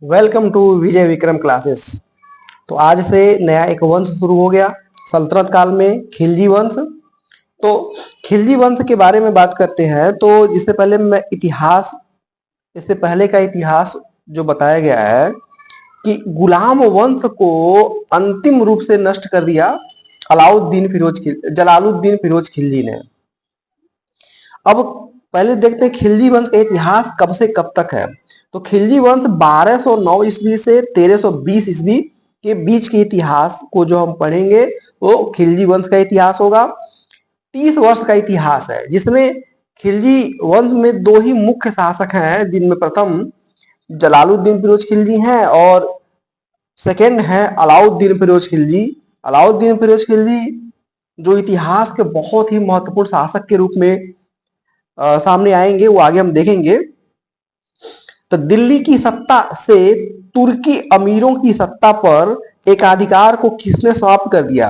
Welcome to Vijay Vikram classes. तो आज से नया एक वंश शुरू हो गया सल्तनत काल में, खिलजी वंश। तो खिलजी वंश के बारे में बात करते हैं। तो इससे पहले मैं इससे पहले का इतिहास जो बताया गया है कि गुलाम वंश को अंतिम रूप से नष्ट कर दिया जलालुद्दीन फिरोज खिलजी ने। अब पहले देखते हैं खिलजी वंश का इतिहास कब से कब तक है। तो खिलजी वंश 1209 ईस्वी से 1320 ईस्वी के बीच के इतिहास को जो हम पढ़ेंगे वो खिलजी वंश का इतिहास होगा। 30 वर्ष का इतिहास है जिसमें खिलजी वंश में दो ही मुख्य शासक हैं, जिनमें प्रथम जलालुद्दीन फिरोज खिलजी हैं और सेकंड है अलाउद्दीन फिरोज खिलजी। अलाउद्दीन फिरोज खिलजी जो इतिहास के बहुत ही महत्वपूर्ण शासक के रूप में सामने आएंगे, वो आगे हम देखेंगे। तो दिल्ली की सत्ता से तुर्की अमीरों की सत्ता पर एकाधिकार को किसने समाप्त कर दिया।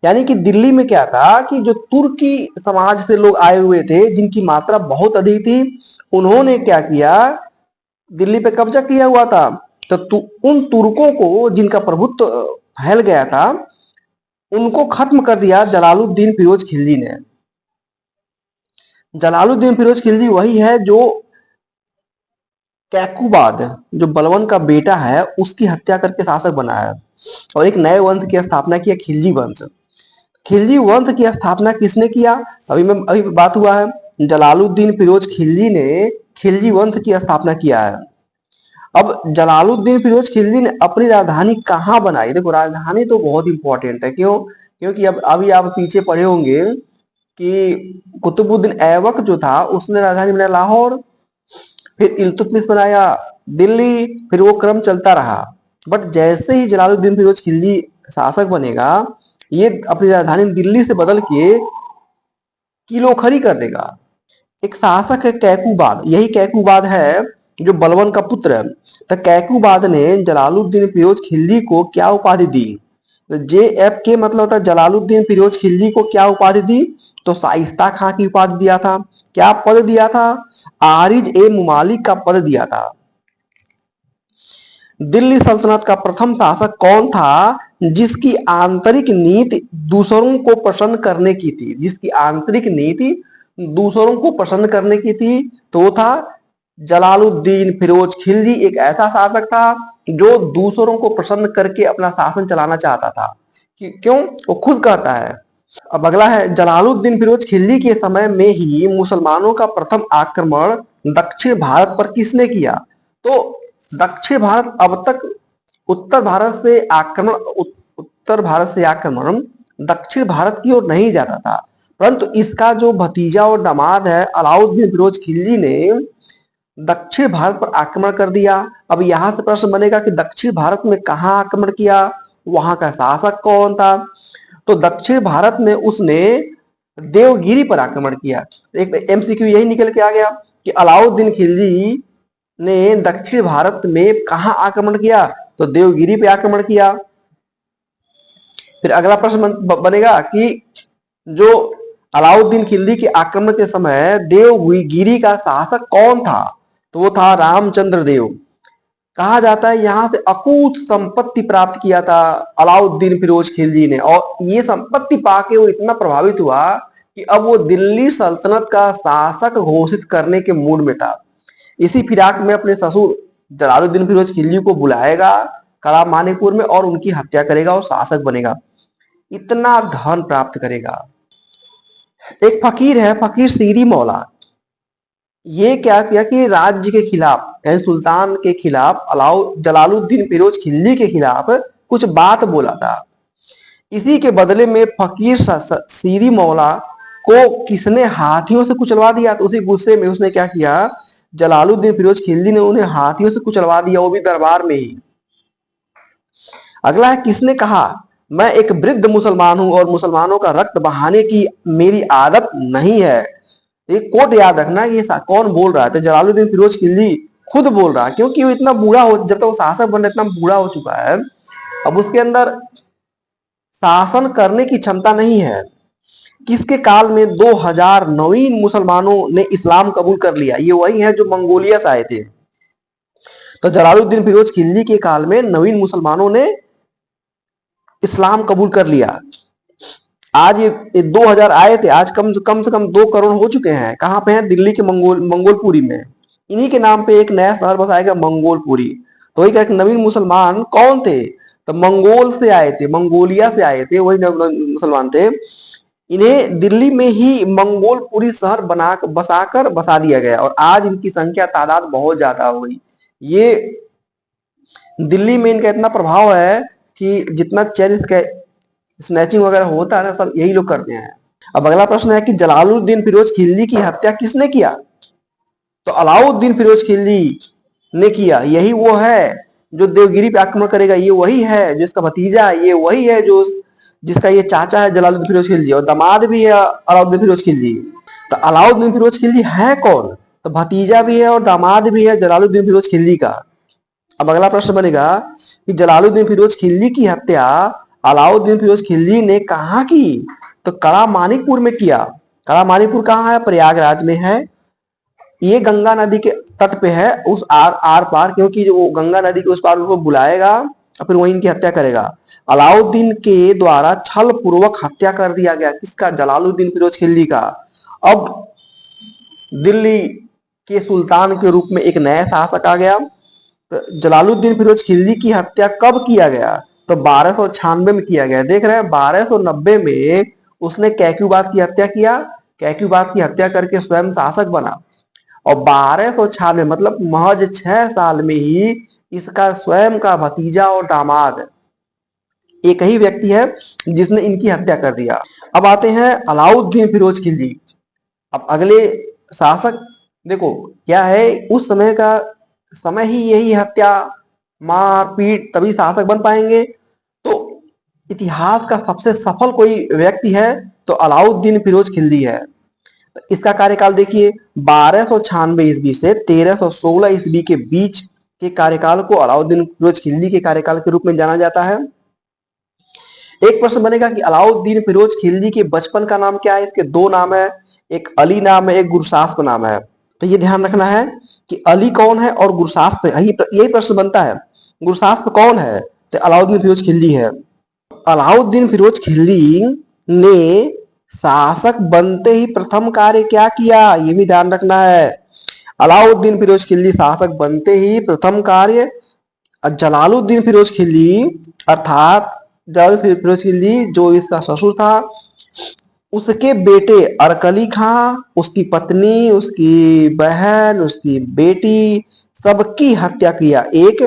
यानी कि दिल्ली में क्या था कि जो तुर्की समाज से लोग आए हुए थे जिनकी मात्रा बहुत अधिक थी, उन्होंने क्या किया, दिल्ली पे कब्जा किया हुआ था। तो उन तुर्कों को जिनका प्रभुत्व फैल गया था, उनको खत्म कर दिया जलालुद्दीन फिरोज खिलजी ने। जलालुद्दीन फिरोज खिलजी वही है जो कैकुबाद, जो बलवन का बेटा है, उसकी हत्या करके शासक बना है और एक नए वंश की स्थापना किया, खिलजी वंश। खिलजी वंश की स्थापना किसने किया? अभी बात हुआ है जलालुद्दीन फिरोज खिलजी ने खिलजी वंश की स्थापना किया है। अब जलालुद्दीन फिरोज खिलजी ने अपनी राजधानी कहाँ बनाई? देखो, राजधानी तो बहुत इंपॉर्टेंट है। क्यों? क्योंकि अब अभी आप पीछे पढ़े होंगे कि कुतुबुद्दीन ऐबक जो था उसने राजधानी बनाया लाहौर, फिर इल्तुतमिश बनाया दिल्ली, फिर वो क्रम चलता रहा। बट जैसे ही जलालुद्दीन फिरोज खिलजी शासक बनेगा, ये अपनी राजधानी दिल्ली से बदल के किलोखरी कर देगा। एक शासक है कैकुबाद, यही कैकुबाद है जो बलवन का पुत्र है। तो कैकुबाद ने जलालुद्दीन फिरोज खिलजी को क्या उपाधि दी? तो JFK मतलब होता है जलालुद्दीन फिरोज खिलजी को क्या उपाधि दी? तो शाइस्ता खां की उपाधि दिया था। क्या पद दिया था? आरिज ए मुमालिक का पद दिया था। दिल्ली सल्तनत का प्रथम शासक कौन था जिसकी आंतरिक नीति दूसरों को प्रसन्न करने की थी? जिसकी आंतरिक नीति दूसरों को प्रसन्न करने की थी, तो वो था जलालुद्दीन फिरोज खिलजी। एक ऐसा शासक था जो दूसरों को प्रसन्न करके अपना शासन चलाना चाहता था। क्यों? वो खुद कहता है। अब अगला है, जलालुद्दीन फिरोज खिलजी के समय में ही मुसलमानों का प्रथम आक्रमण दक्षिण भारत पर किसने किया? तो दक्षिण भारत अब तक उत्तर भारत से आक्रमण दक्षिण भारत की ओर नहीं जाता था, परंतु इसका जो भतीजा और दामाद है अलाउद्दीन फिरोज खिलजी ने दक्षिण भारत पर आक्रमण कर दिया। अब यहां से प्रश्न बनेगा कि दक्षिण भारत में कहां आक्रमण किया, वहां का शासक कौन था? तो दक्षिण भारत में उसने देवगिरी पर आक्रमण किया। एक MCQ यही निकल के आ गया कि अलाउद्दीन खिलजी ने दक्षिण भारत में कहा आक्रमण किया? तो देवगिरी पे आक्रमण किया। फिर अगला प्रश्न बनेगा कि जो अलाउद्दीन खिलजी के आक्रमण के समय देवगिरी का शासक कौन था? तो वो था रामचंद्र देव। कहा जाता है यहां से अकूत संपत्ति प्राप्त किया था अलाउद्दीन फिरोज खिलजी ने, और ये संपत्ति पाके वो इतना प्रभावित हुआ कि अब वो दिल्ली सल्तनत का शासक घोषित करने के मूड में था। इसी फिराक में अपने ससुर जलालुद्दीन फिरोज खिलजी को बुलाएगा कला मानिकपुर में और उनकी हत्या करेगा और शासक बनेगा। इतना धन प्राप्त करेगा। एक फकीर है, फकीर सीरी मौला। ये क्या किया कि राज्य के खिलाफ, यानी सुल्तान के खिलाफ, जलालुद्दीन फिरोज खिलजी के खिलाफ कुछ बात बोला था। इसी के बदले में फकीर सीरी मौला को किसने हाथियों से कुचलवा दिया। तो उसी गुस्से में उसने क्या किया, जलालुद्दीन फिरोज खिलजी ने उन्हें हाथियों से कुचलवा दिया, वो भी दरबार में ही। अगला है, किसने कहा मैं एक वृद्ध मुसलमान हूं और मुसलमानों का रक्त बहाने की मेरी आदत नहीं है। एक कोट याद रखना, ये कौन बोल रहा है? तो जलालुद्दीन फिरोज खिलजी खुद बोल रहा है, क्योंकि वो इतना बूढ़ा हो, जब तक वो शासक बन रहा इतना बूढ़ा हो चुका है, अब उसके अंदर शासन करने की क्षमता नहीं है। किसके काल में 2000 नवीन मुसलमानों ने इस्लाम कबूल कर लिया? ये वही है जो मंगोलिया से आए थे। तो जलालुद्दीन फिरोज खिलजी के काल में नवीन मुसलमानों ने इस्लाम कबूल कर लिया। आज ये 2000 आए थे, आज कम से कम 2 करोड़ हो चुके हैं। कहाँ पे हैं? दिल्ली के मंगोलपुरी में। इन्हीं के नाम पे एक नया शहर बसाएगा, मंगोलपुरी। तो वही कहते नवीन मुसलमान कौन थे? तो मंगोल से आए थे, मंगोलिया से आए थे, वही मुसलमान थे। इन्हें दिल्ली में ही मंगोलपुरी शहर बसाकर बसा दिया गया और आज इनकी संख्या तादाद बहुत ज्यादा हो गई। ये दिल्ली में इनका इतना प्रभाव है कि जितना चेन स्नैचिंग वगैरह होता है ना, सब यही लोग करते हैं। अब अगला प्रश्न है कि जलालुद्दीन फिरोज खिलजी की हत्या किसने किया? तो अलाउद्दीन फिरोज खिलजी ने किया। यही वो है जो देवगिरी पे आक्रमण करेगा, ये वही है जो इसका भतीजा है, ये वही है जो जिसका ये चाचा है जलालुद्दीन फिरोज खिलजी, और दामाद भी है अलाउद्दीन फिरोज खिलजी। तो अलाउद्दीन फिरोज खिलजी है कौन? तो भतीजा भी है और दामाद भी है जलालुद्दीन फिरोज खिलजी का। अब अगला प्रश्न बनेगा कि जलालुद्दीन फिरोज खिलजी की हत्या अलाउद्दीन फिरोज खिलजी ने कहाँ की? तो कड़ा मानिकपुर में किया। कड़ा मानिकपुर कहाँ है? प्रयागराज में है। ये गंगा नदी के तट पे है, उस आर पार, क्योंकि जो वो गंगा नदी के उस पार उनको बुलाएगा और फिर वहीं इनकी हत्या करेगा। अलाउद्दीन के द्वारा छल पूर्वक हत्या कर दिया गया। किसका? जलालुद्दीन फिरोज खिलजी का। अब दिल्ली के सुल्तान के रूप में एक नया शासक आ गया। तो जलालुद्दीन फिरोज खिलजी की हत्या कब किया गया? तो 1296 में किया गया। देख रहे हैं 1290 में उसने कैक्यूबात की हत्या किया। कैक्यूबात की हत्या करके स्वयं शासक बना और 1296 मतलब महज 6 साल में ही इसका स्वयं का भतीजा और दामाद एक ही व्यक्ति है जिसने इनकी हत्या कर दिया। अब आते हैं अलाउद्दीन फिरोज खिलजी। अब अगले शासक देखो क्या है, उस समय का समय ही यही, हत्या मार पीट, तभी शासक बन पाएंगे। तो इतिहास का सबसे सफल कोई व्यक्ति है तो अलाउद्दीन फिरोज खिलजी है। इसका कार्यकाल देखिए 1296 ईस्वी से 1316 ईस्वी के बीच के कार्यकाल को अलाउद्दीन फिरोज खिलजी के कार्यकाल के रूप में जाना जाता है। एक प्रश्न बनेगा कि अलाउद्दीन फिरोज खिलजी के बचपन का नाम क्या है? इसके 2 नाम है, एक अली नाम है, एक गुरसास्प नाम है। तो ये ध्यान रखना है कि अली कौन है और गुरसास्प यही प्रश्न बनता है। गुरसास्प कौन है? तो अलाउद्दीन फिरोज खिलजी है। अलाउद्दीन फिरोज खिलजी ने शासक बनते ही प्रथम कार्य क्या किया? ये भी ध्यान रखना है। अलाउद्दीन फिरोज खिलजी शासक बनते ही प्रथम कार्य जलालुद्दीन फिरोज खिलजी अर्थात जलालुद्दीन फिरोज खिलजी जो इसका ससुर था, उसके बेटे अरकली खां, उसकी पत्नी, उसकी बहन, उसकी बेटी, सबकी हत्या किया। एक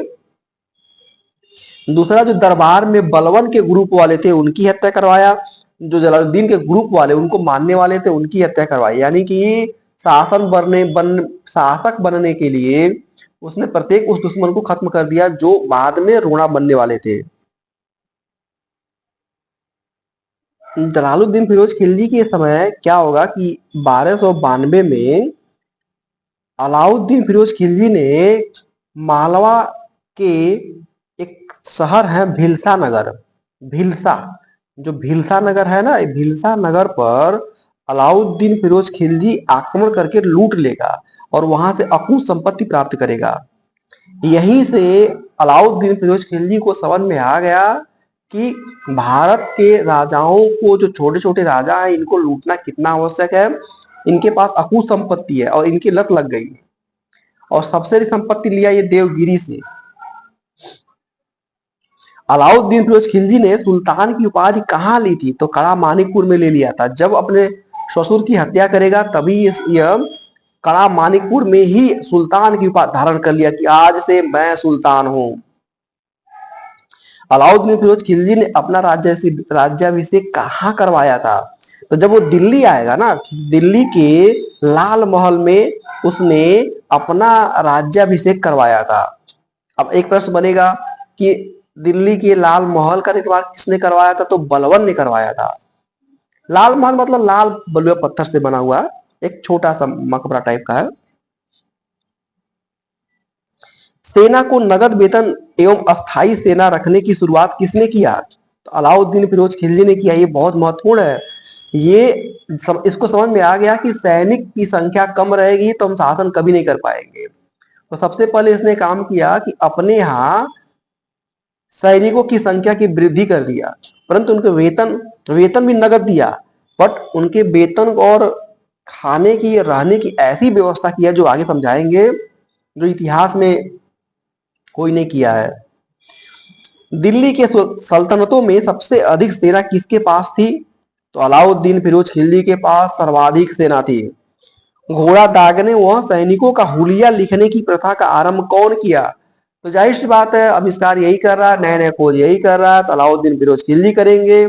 दूसरा जो दरबार में बलवन के ग्रुप वाले थे उनकी हत्या करवाया। जो जलालुद्दीन के ग्रुप वाले उनको मानने वाले थे उनकी हत्या करवाई। यानी कि शासक बनने के लिए उसने प्रत्येक उस दुश्मन को खत्म कर दिया जो बाद में रोड़ा बनने वाले थे। जलालुद्दीन फिरोज खिलजी के समय क्या होगा कि 1292 में अलाउद्दीन फिरोज खिलजी ने मालवा के एक शहर है भिलसा नगर, भिलसा, जो भिलसा नगर है ना, भिलसा नगर पर अलाउद्दीन फिरोज खिलजी आक्रमण करके लूट लेगा और वहां से अकूत संपत्ति प्राप्त करेगा। यहीं से अलाउद्दीन फिरोज खिलजी को समझ में आ गया कि भारत के राजाओं को, जो छोटे छोटे राजा हैं, इनको लूटना कितना आवश्यक है। इनके पास अकूत संपत्ति है और इनकी लत लग गई और सबसे अधिक संपत्ति लिया ये देवगिरी से। अलाउद्दीन फिरोज खिलजी ने सुल्तान की उपाधि कहाँ ली थी? तो कड़ा मानिकपुर में ले लिया था। जब अपने ससुर की हत्या करेगा तभी यह कड़ा मानिकपुर में ही सुल्तान की उपाधि धारण कर लिया कि आज से मैं सुल्तान हूं। अलाउद्दीन फिरोज खिलजी ने अपना राज्याभिषेक कहाँ करवाया था? तो जब वो दिल्ली आएगा ना, दिल्ली के लाल महल में उसने अपना राज्याभिषेक करवाया था। अब एक प्रश्न बनेगा कि दिल्ली के लाल महल का निर्माण किसने करवाया था? तो बलवन ने करवाया था। लाल महल मतलब लाल बलुआ पत्थर से बना हुआ एक छोटा सा मकबरा टाइप का है। सेना को नगद वेतन एवं अस्थायी सेना रखने की शुरुआत किसने किया? तो अलाउद्दीन फिरोज खिलजी ने किया। ये बहुत महत्वपूर्ण है। इसको समझ में आ गया कि सैनिक की संख्या कम रहेगी तो हम शासन कभी नहीं कर पाएंगे। तो सबसे पहले इसने काम किया कि अपने यहाँ सैनिकों की संख्या की वृद्धि कर दिया, परंतु उनके वेतन वेतन भी नगद दिया, बट उनके वेतन और खाने की रहने की ऐसी व्यवस्था किया जो आगे समझाएंगे, जो इतिहास में कोई ने किया है। दिल्ली के सल्तनतों में सबसे अधिक सेना किसके पास थी? तो अलाउद्दीन फिरोज खिलजी के पास सर्वाधिक सेना थी। घोड़ा दागने व सैनिकों का हुलिया लिखने की प्रथा का आरंभ कौन किया? तो जाहिर सी बात है, आविष्कार यही कर रहा है, नए नए खोज यही कर रहा है, तो अलाउद्दीन फिरोज खिलजी करेंगे।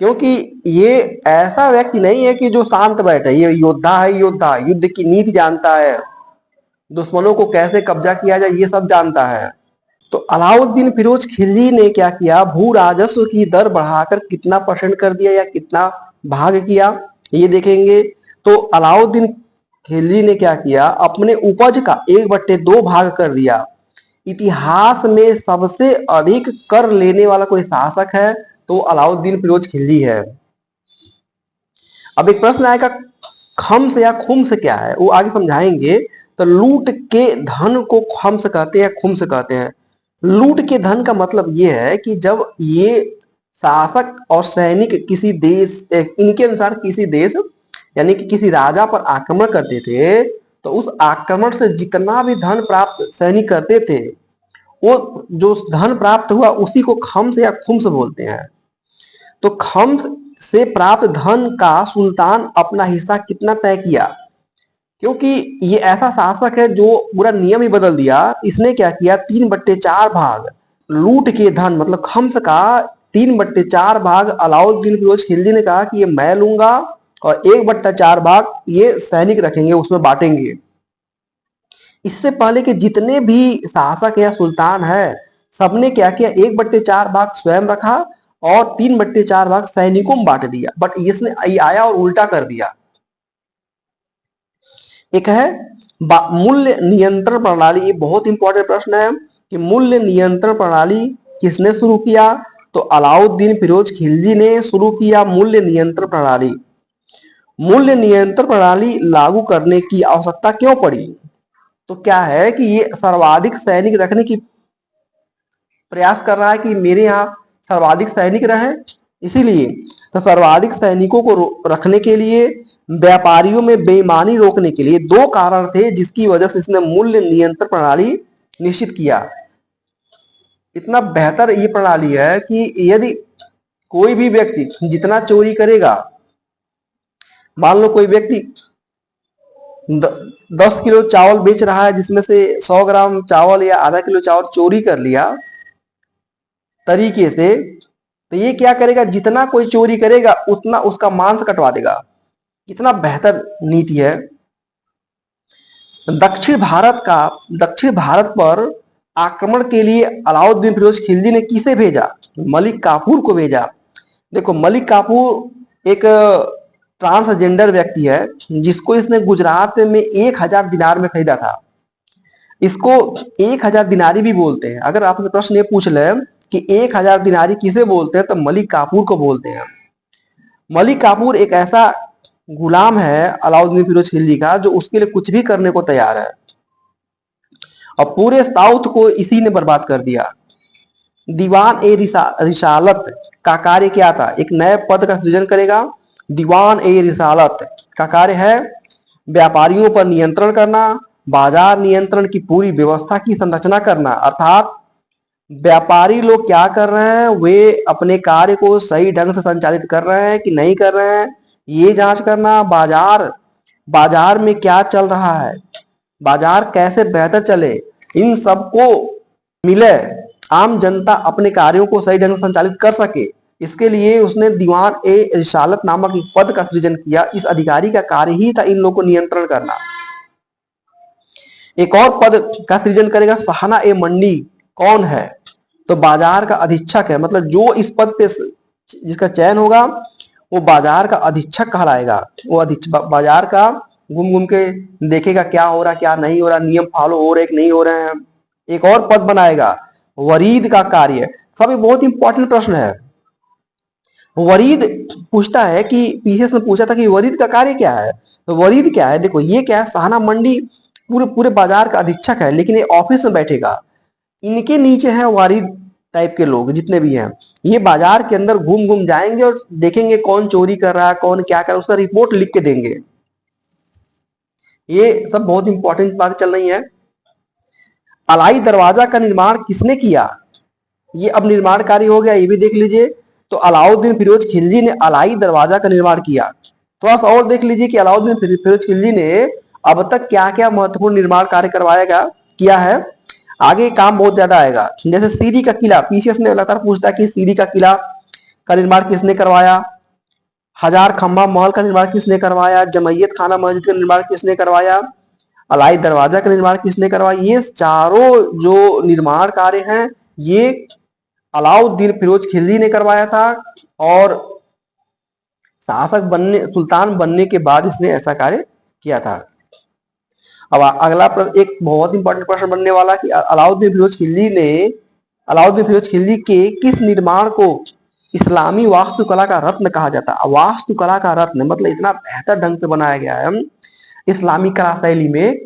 क्योंकि ये ऐसा व्यक्ति नहीं है कि जो शांत बैठे, ये योद्धा है, योद्धा युद्ध की नीति जानता है, दुश्मनों को कैसे कब्जा किया जाए ये सब जानता है। तो अलाउद्दीन फिरोज खिलजी ने क्या किया, भू राजस्व की दर बढ़ाकर कितना परसेंट कर दिया या कितना भाग किया, ये देखेंगे। तो अलाउद्दीन खिलजी ने क्या किया, अपने उपज का 1/2 भाग कर दिया। इतिहास में सबसे अधिक कर लेने वाला कोई शासक है तो अलाउद्दीन फिरोज खिलजी है। अब एक प्रश्न आएगा, खम्स या खुम्स क्या है, वो आगे समझाएंगे। तो लूट के धन को खम्स कहते हैं, खुम्स कहते हैं। लूट के धन का मतलब ये है कि जब ये शासक और सैनिक किसी देश, इनके अनुसार किसी देश यानी कि किसी राजा पर आक्रमण करते थे, तो उस आक्रमण से जितना भी धन प्राप्त सैनिक करते थे, वो जो धन प्राप्त हुआ उसी को खम्स या खुम्स बोलते हैं। तो खम्स से प्राप्त धन का सुल्तान अपना हिस्सा कितना तय किया? क्योंकि ये ऐसा शासक है जो पूरा नियम ही बदल दिया। इसने क्या किया, 3/4 भाग लूट के धन मतलब खम्स का 3/4 भाग अलाउद्दीन फिरोज खिलजी ने कहा कि ये मैं लूंगा, और 1/4 भाग ये सैनिक रखेंगे, उसमें बांटेंगे। इससे पहले के जितने भी शासक या सुल्तान है, सबने क्या किया, 1/4 भाग स्वयं रखा और 3/4 भाग सैनिकों में बांट दिया। बट इसने आया और उल्टा कर दिया। एक है मूल्य नियंत्रण प्रणाली, ये बहुत इंपॉर्टेंट प्रश्न है कि मूल्य नियंत्रण प्रणाली किसने शुरू किया? तो अलाउद्दीन फिरोज खिलजी ने शुरू किया मूल्य नियंत्रण प्रणाली। मूल्य नियंत्रण प्रणाली लागू करने की आवश्यकता क्यों पड़ी? तो क्या है कि ये सर्वाधिक सैनिक रखने की प्रयास कर रहा है कि मेरे यहाँ सर्वाधिक सैनिक रहे, इसीलिए। तो सर्वाधिक सैनिकों को रखने के लिए, व्यापारियों में बेईमानी रोकने के लिए 2 कारण थे, जिसकी वजह से इसने मूल्य नियंत्रण प्रणाली निश्चित किया। इतना बेहतर ये प्रणाली है कि यदि कोई भी व्यक्ति जितना चोरी करेगा, मान लो कोई व्यक्ति 10 किलो चावल बेच रहा है, जिसमें से 100 ग्राम चावल या आधा किलो चावल चोरी कर लिया तरीके से, तो ये क्या करेगा, जितना कोई चोरी करेगा उतना उसका मांस कटवा देगा। कितना बेहतर नीति है। दक्षिण भारत पर आक्रमण के लिए अलाउद्दीन फिरोज खिलजी ने किसे भेजा? मलिक काफूर को भेजा। देखो, मलिक काफूर एक ट्रांसजेंडर व्यक्ति है, जिसको इसने गुजरात में 1000 दिनार में खरीदा था। इसको 1000 दिनारी भी बोलते हैं। अगर आपसे प्रश्न ये पूछ ले कि 1000 दिनारी किसे बोलते हैं, तो मलिक काफूर को बोलते हैं। मलिक काफूर एक ऐसा गुलाम है अलाउद्दीन फिरोज खिलजी का, जो उसके लिए कुछ भी करने को तैयार है, और पूरे साउथ को इसी ने बर्बाद कर दिया। दीवान ए रिसालत का कार्य क्या था? एक नए पद का सृजन करेगा। दीवान ए रिसालत का कार्य है व्यापारियों पर नियंत्रण करना, बाजार नियंत्रण की पूरी व्यवस्था की संरचना करना। अर्थात व्यापारी लोग क्या कर रहे हैं, वे अपने कार्य को सही ढंग से संचालित कर रहे हैं कि नहीं कर रहे हैं, ये जांच करना। बाजार में क्या चल रहा है, बाजार कैसे बेहतर चले, इन सबको मिले, आम जनता अपने कार्यों को सही ढंग से संचालित कर सके, इसके लिए उसने दीवान ए रिसालत नामक एक पद का सृजन किया। इस अधिकारी का कार्य ही था इन लोगों को नियंत्रण करना। एक और पद का सृजन करेगा सहाना ए मंडी। कौन है? तो बाजार का अधीक्षक है। मतलब जो इस पद पे जिसका चयन होगा वो बाजार का अधीक्षक कहलाएगा। वो बाजार का घूम घूम के देखेगा क्या हो रहा, क्या नहीं हो रहा, नियम फॉलो हो रहे कि नहीं हो रहे हैं। एक और पद बनाएगा वरीद का कार्य। सब बहुत इंपॉर्टेंट प्रश्न है। वरीद पूछता है कि पीसीएस ने पूछा था कि वरीद का कार्य क्या है। तो वरीद क्या है, देखो ये क्या है, सहाना मंडी पूरे पूरे बाजार का अधीक्षक है, लेकिन ये ऑफिस में बैठेगा। इनके नीचे है वारिद टाइप के लोग जितने भी हैं, ये बाजार के अंदर घूम घूम जाएंगे और देखेंगे कौन चोरी कर रहा है, कौन क्या कर रहा है, उसका रिपोर्ट लिख के देंगे। ये सब बहुत इंपॉर्टेंट बातें चल रही हैं। अलाई दरवाजा का निर्माण किसने किया? ये अब निर्माण कार्य हो गया, ये भी देख लीजिए। तो अलाउद्दीन फिरोज खिलजी ने अलाई दरवाजा का निर्माण किया। थोड़ा सा और देख लीजिए कि अलाउद्दीन फिरोज खिलजी ने अब तक क्या क्या महत्वपूर्ण निर्माण कार्य करवाया किया है। आगे काम बहुत ज्यादा आएगा। जैसे सीरी का किला, पीसीएस में लगातार पूछता है कि सीरी का किला का निर्माण किसने करवाया, हजार खंबा महल का निर्माण किसने करवाया, जमैयत खाना मस्जिद का निर्माण किसने करवाया, अलाई दरवाजा का निर्माण किसने करवाया। ये चारों जो निर्माण कार्य हैं ये अलाउद्दीन फिरोज खिलजी ने करवाया था, और शासक बनने, सुल्तान बनने के बाद इसने ऐसा कार्य किया था। अब अगला एक बहुत इंपॉर्टेंट प्रश्न बनने वाला कि अलाउद्दीन फिरोज खिलजी के किस निर्माण को इस्लामी वास्तुकला का रत्न कहा जाता है? वास्तुकला का रत्न मतलब इतना बेहतर ढंग से बनाया गया है इस्लामी कला शैली में,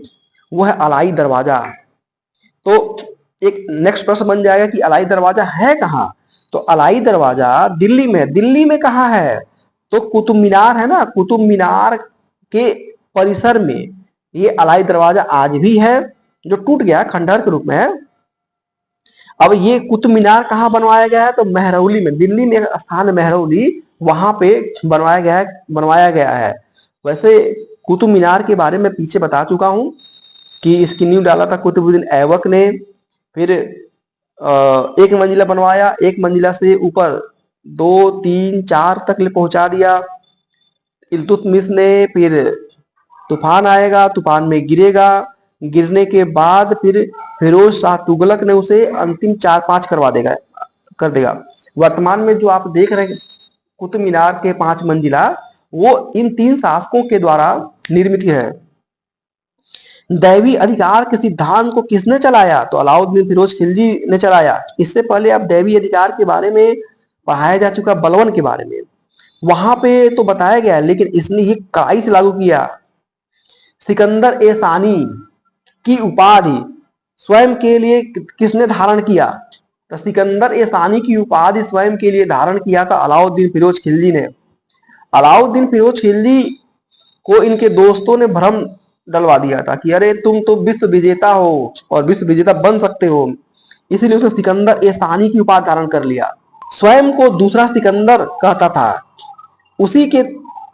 वो है अलाई दरवाजा। तो एक नेक्स्ट प्रश्न बन जाएगा कि अलाई दरवाजा है कहाँ? तो अलाई दरवाजा दिल्ली में। दिल्ली में कहाँ है? तो कुतुब मीनार है ना, कुतुब मीनार के परिसर में ये अलाई दरवाजा आज भी है, जो टूट गया खंडहर के रूप में है। अब ये कुतुब मीनार कहाँ बनवाया गया है? तो मेहरौली में, दिल्ली में एक स्थान है मेहरौली, वहां पे बनवाया गया है। वैसे कुतुब मीनार के बारे में पीछे बता चुका हूं कि इसकी नींव डाला था कुतुबुद्दीन ऐबक ने, फिर एक मंजिला बनवाया, एक मंजिला से ऊपर 2, 3, 4 तक ले पहुंचा दिया इल्तुतमिश ने। फिर तूफान आएगा, तूफान में गिरेगा, गिरने के बाद फिर फिरोज शाह तुगलक ने उसे अंतिम 4-5 कर देगा। वर्तमान में जो आप देख रहे हैं कुतुब मीनार के 5 मंजिला, वो इन 3 शासकों के द्वारा निर्मित है। दैवी अधिकार के सिद्धांत को किसने चलाया? तो अलाउद्दीन फिरोज खिलजी ने चलाया। इससे पहले आप दैवी अधिकार के बारे में पढ़ाया जा चुका, बलवन के बारे में, वहां पे तो बताया गया, लेकिन इसने ये कड़ाई से लागू किया। सिकंदर ए सानी की उपाधि स्वयं के लिए किसने धारण किया? तो सिकंदर ए सानी की उपाधि स्वयं के लिए धारण किया था अलाउद्दीन फिरोज खिलजी ने। अलाउद्दीन फिरोज खिलजी को इनके दोस्तों ने भ्रम डलवा दिया था कि अरे तुम तो विश्व विजेता हो और विश्व विजेता बन सकते हो, इसीलिए उसने सिकंदर ए सानी की उपाधि धारण कर लिया। स्वयं को दूसरा सिकंदर कहता था। उसी के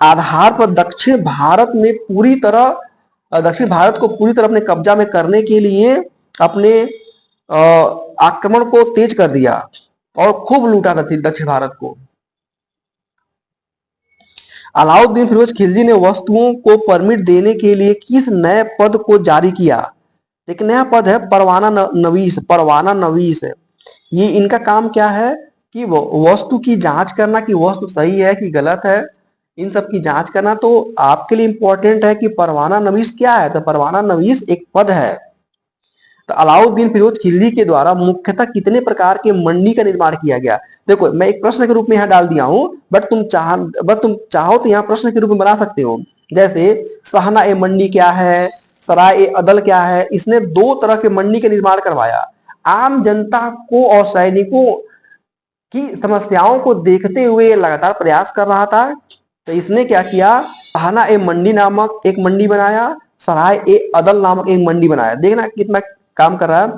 आधार पर दक्षिण भारत को पूरी तरह अपने कब्जा में करने के लिए अपने आक्रमण को तेज कर दिया और खूब लूटा था दक्षिण भारत को। अलाउद्दीन फिरोज खिलजी ने वस्तुओं को परमिट देने के लिए किस नए पद को जारी किया? एक नया पद है परवाना नवीस। परवाना नवीस है, ये इनका काम क्या है कि वस्तु की जांच करना कि वस्तु सही है कि गलत है, इन सब की जांच करना। तो आपके लिए इंपॉर्टेंट है कि परवाना नवीस क्या है? तो परवाना नवीस एक पद है। तो अलाउद्दीन फिरोज खिलजी के द्वारा मुख्यतः कितने प्रकार के मंडी का निर्माण किया गया? देखो मैं एक प्रश्न के रूप में यहाँ डाल दिया हूं, बट तुम चाहो तो यहाँ प्रश्न के रूप में बना सकते हो। जैसे सहना ए मंडी क्या है, सराय ए अदल क्या है। इसने 2 तरह के मंडी का निर्माण करवाया। आम जनता को और सैनिकों की समस्याओं को देखते हुए लगातार प्रयास कर रहा था। तो इसने क्या किया, सहना ए मंडी नामक एक मंडी बनाया, सराय ए अदल नामक एक मंडी बनाया। देखना कितना काम कर रहा है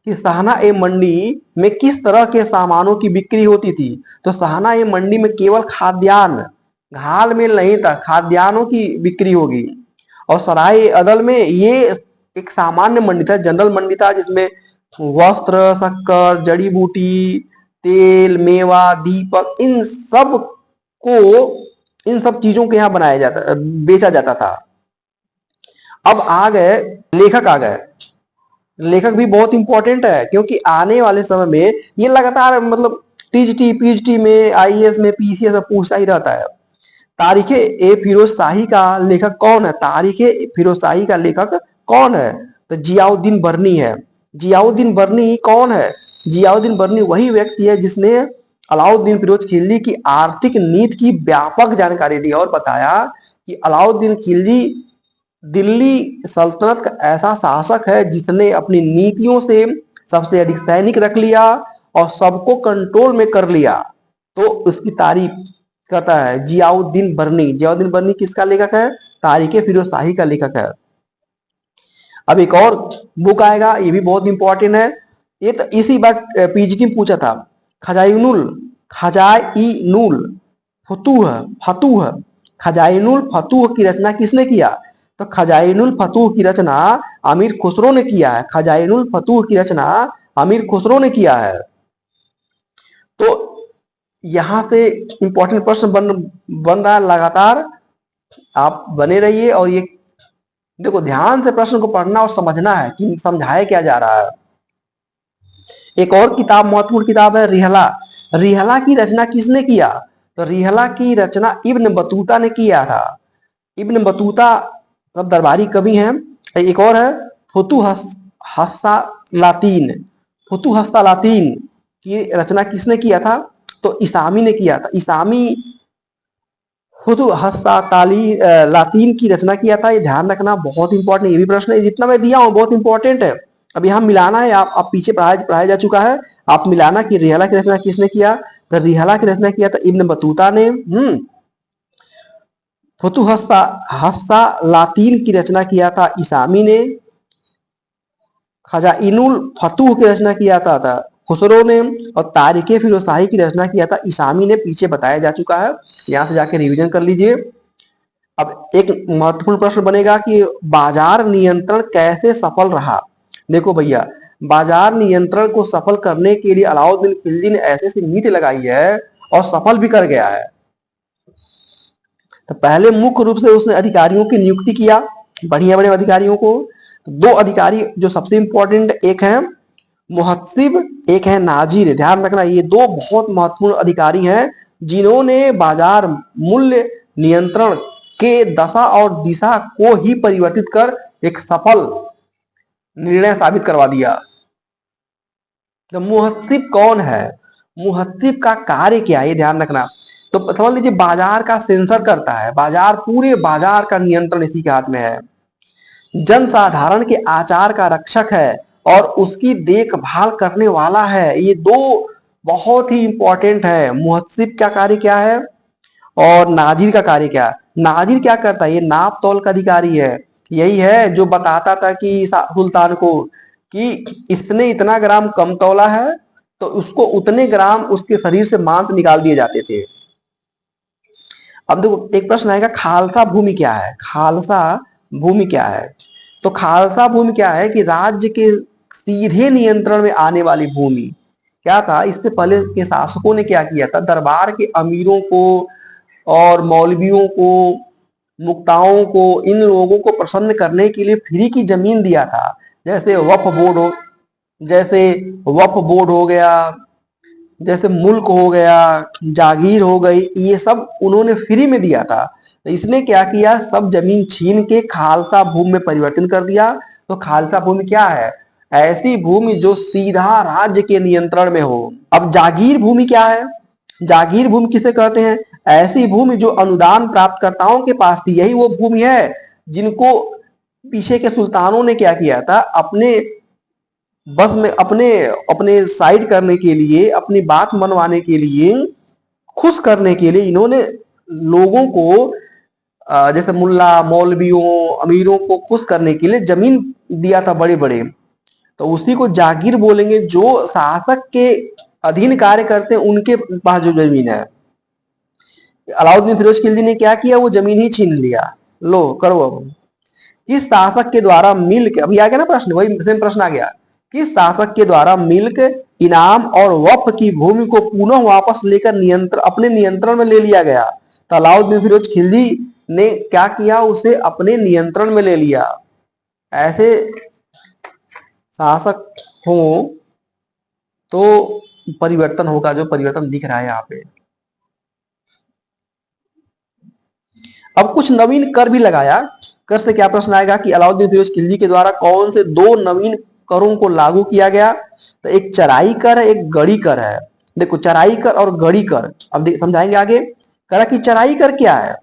कि सहना ए मंडी में किस तरह के सामानों की बिक्री होती थी। तो सहना ए मंडी में केवल खाद्यान्न, घाल मेल नहीं था, खाद्यान्नों की बिक्री होगी। और सराय ए अदल में ये एक सामान्य मंडी था, जनरल मंडी था, जिसमें वस्त्र, शक्कर, जड़ी बूटी, तेल, मेवा, दीपक, इन सब चीजों के यहाँ बेचा जाता था। अब आ गए लेखक। लेखक भी बहुत इंपॉर्टेंट है, क्योंकि आने वाले समय में ये लगातार मतलब टीजीटी, पीजीटी में, आईएएस में, पीसीएस में पूछता ही रहता है। तारीखे ए फिरोज शाही का लेखक कौन है? तारीखे फिरोज शाही का लेखक कौन है? तो जियाउद्दीन बर्नी है। जियाउद्दीन बर्नी कौन है? जियाउद्दीन बर्नी वही व्यक्ति है जिसने अलाउद्दीन फिरोज खिलजी की आर्थिक नीति की व्यापक जानकारी दी और बताया कि अलाउद्दीन खिलजी दिल्ली सल्तनत का ऐसा शासक है जिसने अपनी नीतियों से सबसे अधिक सैनिक रख लिया और सबको कंट्रोल में कर लिया, तो उसकी तारीफ करता है जियाउद्दीन बर्नी। जियाउद्दीन बर्नी किसका लेखक है? तारीख फिरोज शाही का लेखक है। अब एक और बुक आएगा, ये भी बहुत इंपॉर्टेंट है, ये तो इसी बार पीजीटी में पूछा था। खजाइनुल फतूह खजाइनुल फतूह की रचना किसने किया? तो खजाइनुल फतूह की रचना अमीर खुसरो ने किया है। खजाइनुल फतूह की रचना अमीर खुसरो ने किया है। तो यहां से इंपॉर्टेंट प्रश्न बन रहा है लगातार, आप बने रहिए। और ये देखो, ध्यान से प्रश्न को पढ़ना और समझना है कि समझाया क्या जा रहा है। एक और किताब, महत्वपूर्ण किताब है रिहला। रिहला की रचना किसने किया? तो रिहला की रचना इब्न बतूता ने किया था। इब्न बतूता सब दरबारी कवि हैं। एक और है फुतुहस्सालातीन। फुतुहस्सालातीन की रचना किसने किया था? तो इसामी ने किया था। इसामी लातीन की रचना किया था। ये ध्यान रखना, बहुत इंपॉर्टेंट ये भी प्रश्न है। जितना मैं दिया हूं बहुत इंपॉर्टेंट है। अब यहाँ मिलाना है, आप पीछे पढ़ाया जा चुका है, आप मिलाना कि रिहला की रचना किसने किया। तो रिहला की रचना किया था इब्न बतूता ने। फुतुहस्सा लातीन की रचना किया था इसामी ने। खजाइनुल फतूह की रचना किया था खुसरो ने। और तारीखे फिरोज शाही की रचना किया था इसामी ने। पीछे बताया जा चुका है, यहां से जाके रिवीजन कर लीजिए। अब एक महत्वपूर्ण प्रश्न बनेगा कि बाजार नियंत्रण कैसे सफल रहा। देखो भैया, बाजार नियंत्रण को सफल करने के लिए अलाउद्दीन खिलजी ने ऐसी ऐसी नीति लगाई है और सफल भी कर गया है। तो पहले मुख्य रूप से उसने अधिकारियों की नियुक्ति किया, बढ़िया बढ़िया अधिकारियों को। तो दो अधिकारी जो सबसे इंपॉर्टेंट, एक है मुहत्सिब, एक है नाजिर। ध्यान रखना, ये दो बहुत महत्वपूर्ण अधिकारी हैं जिन्होंने बाजार मूल्य नियंत्रण के दशा और दिशा को ही परिवर्तित कर एक सफल निर्णय साबित करवा दिया। तो मुहत्सिब कौन है? मुहत्सिब का कार्य क्या है, ये ध्यान रखना। तो समझ लीजिए, बाजार का सेंसर करता है, बाजार, पूरे बाजार का नियंत्रण इसी के हाथ में है। जनसाधारण के आचार का रक्षक है और उसकी देखभाल करने वाला है। ये दो बहुत ही इंपॉर्टेंट है। मुहत्सिब का कार्य क्या है और नाजिर का कार्य क्या है? नाजिर क्या करता है? ये नाप तौल का अधिकारी है। यही है जो बताता था कि सुल्तान को कि इसने इतना ग्राम कम तौला है तो उसको उतने ग्राम उसके शरीर से मांस निकाल दिए जाते थे। अब देखो, एक प्रश्न आएगा, खालसा भूमि क्या है? खालसा भूमि क्या है? तो खालसा भूमि क्या है कि राज्य के सीधे नियंत्रण में आने वाली भूमि। क्या था, इससे पहले के शासकों ने क्या किया था, दरबार के अमीरों को और मौलवियों को, मुक्ताओं को, इन लोगों को प्रसन्न करने के लिए फ्री की जमीन दिया था। जैसे वक्फ बोर्ड हो गया, जैसे मुल्क हो गया, जागीर हो गई, ये सब उन्होंने फ्री में दिया था। तो इसने क्या किया, सब जमीन छीन के खालसा भूमि में परिवर्तन कर दिया। तो खालसा भूमि क्या है? ऐसी भूमि जो सीधा राज्य के नियंत्रण में हो। अब जागीर भूमि क्या है? जागीर भूमि किसे कहते हैं? ऐसी भूमि जो अनुदान प्राप्तकर्ताओं के पास थी। यही वो भूमि है जिनको पीछे के सुल्तानों ने क्या किया था, अपने बस में, अपने अपने साइड करने के लिए, अपनी बात मनवाने के लिए, खुश करने के लिए इन्होंने लोगों को, जैसे मुल्ला मौलवियों अमीरों को खुश करने के लिए जमीन दिया था बड़े बड़े। तो उसी को जागीर बोलेंगे। जो शासक के अधीन कार्य करते हैं उनके पास जो जमीन है। अलाउद्दीन फिरोज खिलजी ने क्या किया, वो जमीन ही छीन लिया। लो करो। अब किस शासक के द्वारा मिल्क, अभी आ गया ना प्रश्न, वही सेम प्रश्न आ गया, किस शासक के द्वारा मिल्क, इनाम और वक्फ की भूमि को पुनः वापस लेकर अपने नियंत्रण में ले लिया गया? तो अलाउद्दीन फिरोज खिलजी ने क्या किया, उसे अपने नियंत्रण में ले लिया। ऐसे शासक हो तो परिवर्तन होगा, जो परिवर्तन दिख रहा है यहाँ पे। अब कुछ नवीन कर भी लगाया। कर से क्या प्रश्न आएगा कि अलाउद्दीन फिरोज खिलजी के द्वारा कौन से दो नवीन करों को लागू किया गया? तो एक चराई कर है, एक गड़ी कर है। देखो, चराई कर और गड़ी कर अब समझाएंगे आगे। करा कि चराई कर क्या है?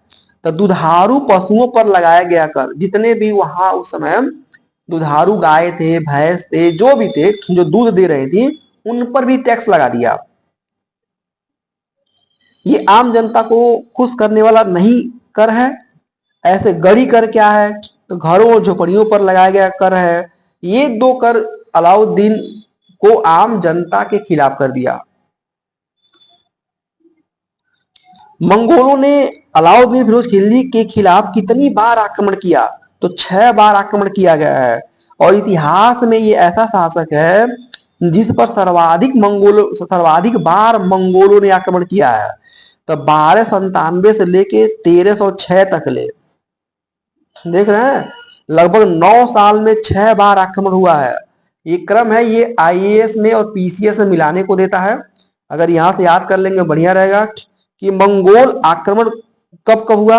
तो दुधारू पशुओं पर लगाया गया कर, जितने भी वहां उस समय दुधारू गाय थे, भैंस थे, जो भी थे जो दूध दे रही थी, उन पर भी टैक्स लगा दिया। ये आम जनता को खुश करने वाला नहीं कर है। ऐसे गड़ी कर क्या है, तो घरों और झोपड़ियों पर लगाया गया कर है। ये दो कर अलाउद्दीन को आम जनता के खिलाफ कर दिया। मंगोलों ने अलाउद्दीन फिरोज खिलजी के खिलाफ कितनी बार आक्रमण किया, तो 6 बार आक्रमण किया गया है। और इतिहास में ये ऐसा शासक है जिस पर सर्वाधिक बार मंगोलों ने आक्रमण किया है। तो 1297 से लेके 1306 तक ले, देख रहे हैं, लगभग 9 साल में 6 बार आक्रमण हुआ है। ये क्रम है, ये आईएएस में और पीसीएस में मिलाने को देता है। अगर यहां से याद कर लेंगे बढ़िया रहेगा कि मंगोल आक्रमण कब कब हुआ।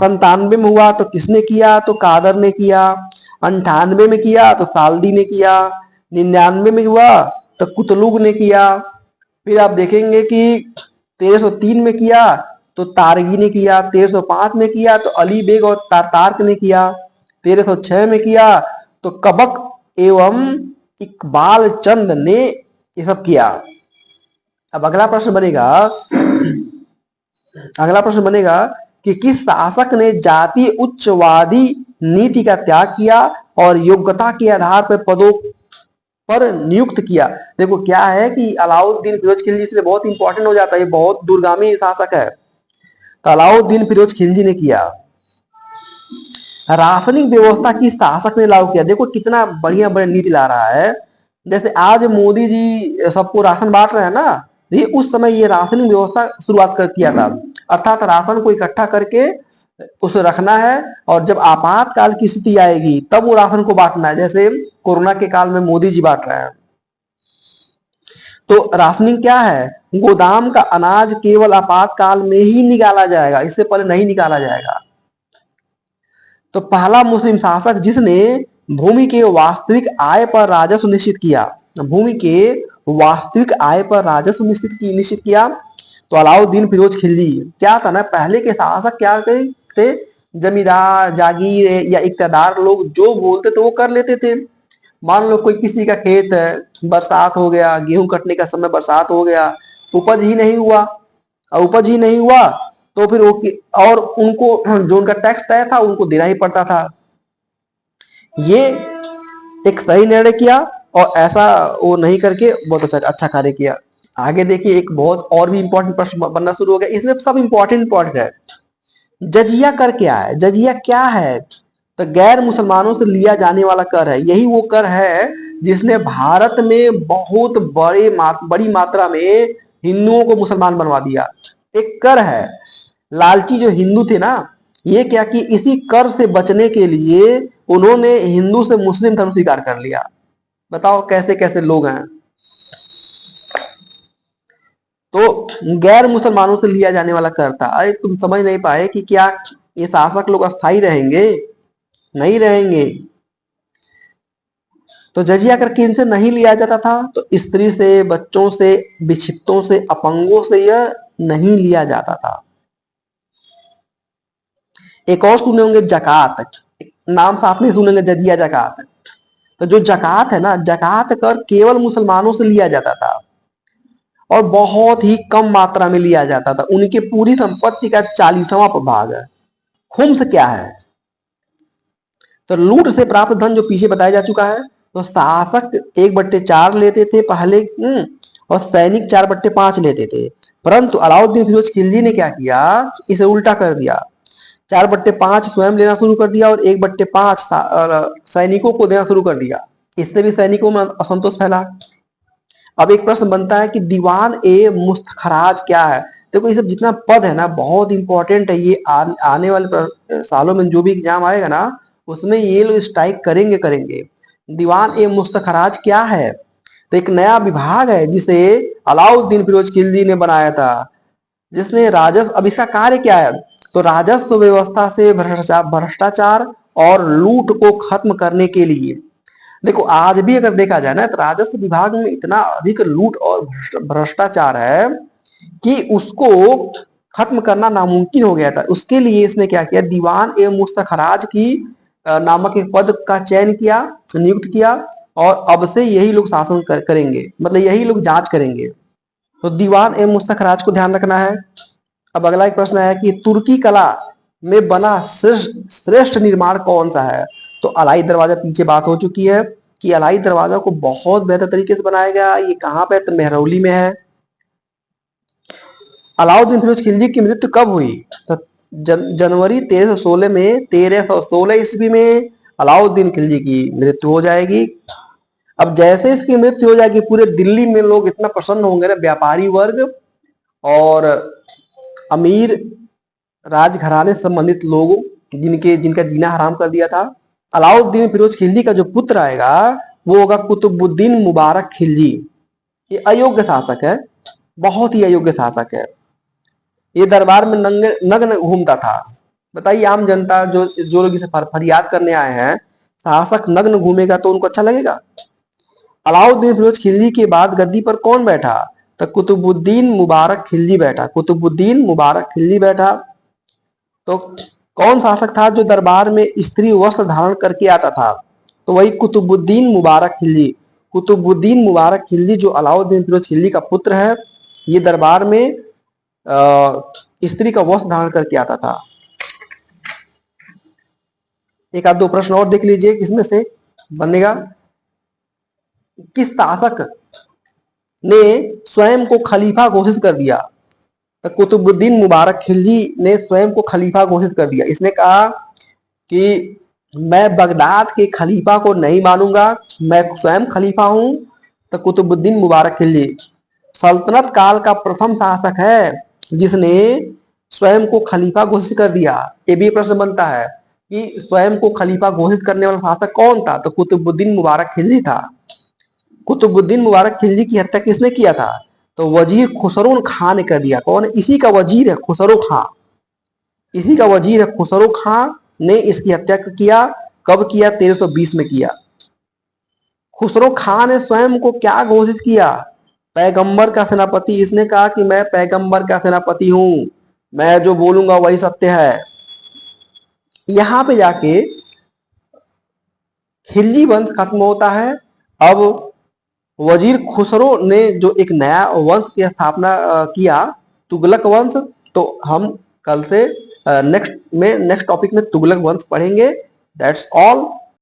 97 में हुआ तो किसने किया, तो कादर ने किया। 98 में किया तो साल्दी ने किया। 99 में हुआ तो कुतलुग ने किया। फिर आप देखेंगे कि 1303 में किया तो तारगी ने किया। 1305 में किया तो अली बेग और तार्क ने किया। 1306 में किया तो कबक एवं इकबाल चंद ने ये सब किया। अब अगला प्रश्न बनेगा कि किस शासक ने जातीय उच्चवादी नीति का त्याग किया और योग्यता के आधार पर पदों पर नियुक्त किया। देखो क्या है कि अलाउद्दीन फिरोज खिलजी इसलिए बहुत इंपॉर्टेंट हो जाता है, ये बहुत दूरगामी शासक है। तो अलाउद्दीन फिरोज खिलजी ने किया। राशनिक व्यवस्था की शासक ने लागू किया। देखो कितना बढ़िया बढ़िया नीति ला रहा है। जैसे आज मोदी जी सबको राशन बांट रहे हैं ना, ये उस समय ये राशनिक व्यवस्था शुरुआत कर किया था। अर्थात राशन को इकट्ठा करके उसे रखना है और जब आपातकाल की स्थिति आएगी तब वो राशन को बांटना है। जैसे कोरोना के काल में मोदी जी बांट रहे हैं। तो राशनिंग क्या है, गोदाम का अनाज केवल आपातकाल में ही निकाला जाएगा, इससे पहले नहीं निकाला जाएगा। तो पहला मुस्लिम शासक जिसने भूमि के वास्तविक आय पर राजस्व निश्चित किया, भूमि के वास्तविक आय पर राजस्व निश्चित किया, तो अलाउद्दीन फिरोज खिलजी। क्या था ना, पहले के शासक क्या थे, जमींदार जागीर या इक्तदार लोग जो बोलते थे वो कर लेते थे। मान लो कोई किसी का खेत है, बरसात हो गया, गेहूं कटने का समय बरसात हो गया, उपज ही नहीं हुआ, और उपज ही नहीं हुआ तो फिर वो और उनको जो उनका टैक्स तय था उनको देना ही पड़ता था। ये एक सही निर्णय किया और ऐसा वो नहीं करके बहुत अच्छा कार्य किया। आगे देखिए, एक बहुत और भी इंपॉर्टेंट प्रश्न बनना शुरू हो गया। इसमें सब इंपॉर्टेंट है। जजिया कर क्या है, जजिया क्या है, तो गैर मुसलमानों से लिया जाने वाला कर है। यही वो कर है जिसने भारत में बहुत बड़ी मात्रा में हिंदुओं को मुसलमान बनवा दिया। एक कर है। लालची जो हिंदू थे ना, ये क्या कि इसी कर से बचने के लिए उन्होंने हिंदू से मुस्लिम धर्म स्वीकार कर लिया। बताओ कैसे कैसे लोग हैं। तो गैर मुसलमानों से लिया जाने वाला कर था। अरे तुम समझ नहीं पाए कि क्या ये शासक लोग अस्थायी रहेंगे, नहीं रहेंगे। तो जजिया कर किन से नहीं लिया जाता था, तो स्त्री से, बच्चों से, विक्षिप्तों से, अपंगों से यह नहीं लिया जाता था। एक और सुने होंगे जकात, नाम साथ में सुनेंगे, जजिया जकात। तो जो जकात है ना, जकात कर केवल मुसलमानों से लिया जाता था और बहुत ही कम मात्रा में लिया जाता था। उनकी पूरी संपत्ति का 40वां भाग है। खुम्स क्या है, तो लूट से प्राप्त धन, जो पीछे बताया जा चुका है। तो शासक 1/4 लेते थे पहले, और सैनिक 4/5 लेते थे। परंतु अलाउद्दीन फिरोज खिलजी ने क्या किया, इसे उल्टा कर दिया। 4/5 स्वयं लेना शुरू कर दिया और 1/5 सैनिकों को देना शुरू कर दिया। इससे भी सैनिकों में असंतोष फैला। अब एक प्रश्न बनता है कि दीवान ए मुस्तखराज क्या है। देखो ये सब जितना पद है ना बहुत इंपॉर्टेंट है। ये आने वाले सालों में जो भी एग्जाम आएगा ना उसमें ये लोग स्ट्राइक करेंगे। दीवान ए मुस्तखराज क्या है, तो एक नया विभाग है जिसे अलाउद्दीन फिरोज खिलजी ने बनाया था, जिसने राजस्व, अब इसका कार्य क्या है, तो राजस्व व्यवस्था से भ्रष्टाचार और लूट को खत्म करने के लिए। देखो आज भी अगर देखा जाए ना तो राजस्व विभाग में इतना अधिक लूट और भ्रष्टाचार है कि उसको खत्म करना नामुमकिन हो गया था। उसके लिए इसने क्या किया, दीवान एवं मुस्तखराज की नामक एक पद का चयन किया, नियुक्त किया, और अब से यही लोग शासन करेंगे, मतलब यही लोग जांच करेंगे। तो दीवान एवं मुस्तखराज को ध्यान रखना है। अब अगला एक प्रश्न है कि तुर्की कला में बना श्रेष्ठ निर्माण कौन सा है। तो अलाई दरवाजा, पीछे बात हो चुकी है कि अलाई दरवाजा को बहुत बेहतर तरीके से बनाया गया। ये कहाँ पे, तो मेहरौली में है। अलाउद्दीन फिरोज खिलजी की मृत्यु कब हुई, तो जनवरी 1316 में, 1316 ईस्वी में अलाउद्दीन खिलजी की मृत्यु हो जाएगी। अब जैसे इसकी मृत्यु हो जाएगी, पूरे दिल्ली में लोग इतना प्रसन्न होंगे ना, व्यापारी वर्ग और अमीर राजघराने से संबंधित लोग, जिनका जीना हराम कर दिया था। अलाउद्दीन फिरोज खिलजी का जो पुत्र आएगा वो होगा कुतुबुद्दीन मुबारक खिलजी। ये अयोग्य शासक है, बहुत ही अयोग्य शासक है। ये दरबार में नग्न घूमता था। बताइए, आम जनता जो जो लोग इसे फरियाद करने आए हैं, शासक नग्न घूमेगा तो उनको अच्छा लगेगा। अलाउद्दीन फिरोज खिलजी के बाद गद्दी पर कौन बैठा, तो कुतुबुद्दीन मुबारक खिलजी बैठा। कुतुबुद्दीन मुबारक खिलजी बैठा। तो कौन शासक था जो दरबार में स्त्री वस्त्र धारण करके आता था, तो वही कुतुबुद्दीन मुबारक खिलजी। कुतुबुद्दीन मुबारक खिलजी जो अलाउद्दीन फिरोज खिलजी का पुत्र है, ये दरबार में स्त्री का वस्त्र धारण करके आता था। एक आध दो प्रश्न और देख लीजिए, किसमें से बनेगा। किस शासक ने स्वयं को खलीफा घोषित कर दिया, तो कुतुबुद्दीन मुबारक खिलजी ने स्वयं को खलीफा घोषित कर दिया। इसने कहा कि मैं बगदाद के खलीफा को नहीं मानूंगा, मैं स्वयं खलीफा हूं। तो कुतुबुद्दीन मुबारक खिलजी सल्तनत काल का प्रथम शासक है जिसने स्वयं को खलीफा घोषित कर दिया। ये भी प्रश्न बनता है कि स्वयं को खलीफा घोषित करने वाला शासक कौन था, तो कुतुबुद्दीन मुबारक खिलजी था। कुतुबुद्दीन मुबारक खिलजी की हत्या किसने किया था, तो वजीर खुसरो खां ने कर दिया। कौन, इसी का वजीर है खुसरो खां। इसी का वजीर है खुसरो खां ने इसकी हत्या किया। कब किया, 1320 में किया। खुसरो खां ने स्वयं को क्या घोषित किया, पैगंबर का सेनापति। इसने कहा कि मैं पैगंबर का सेनापति हूं, मैं जो बोलूंगा वही सत्य है। यहां पे जाके खिलजी वंश खत्म होता है। अब वजीर खुसरो ने जो एक नया वंश की स्थापना किया, तुगलक वंश। तो हम कल से नेक्स्ट टॉपिक में तुगलक वंश पढ़ेंगे। That's all.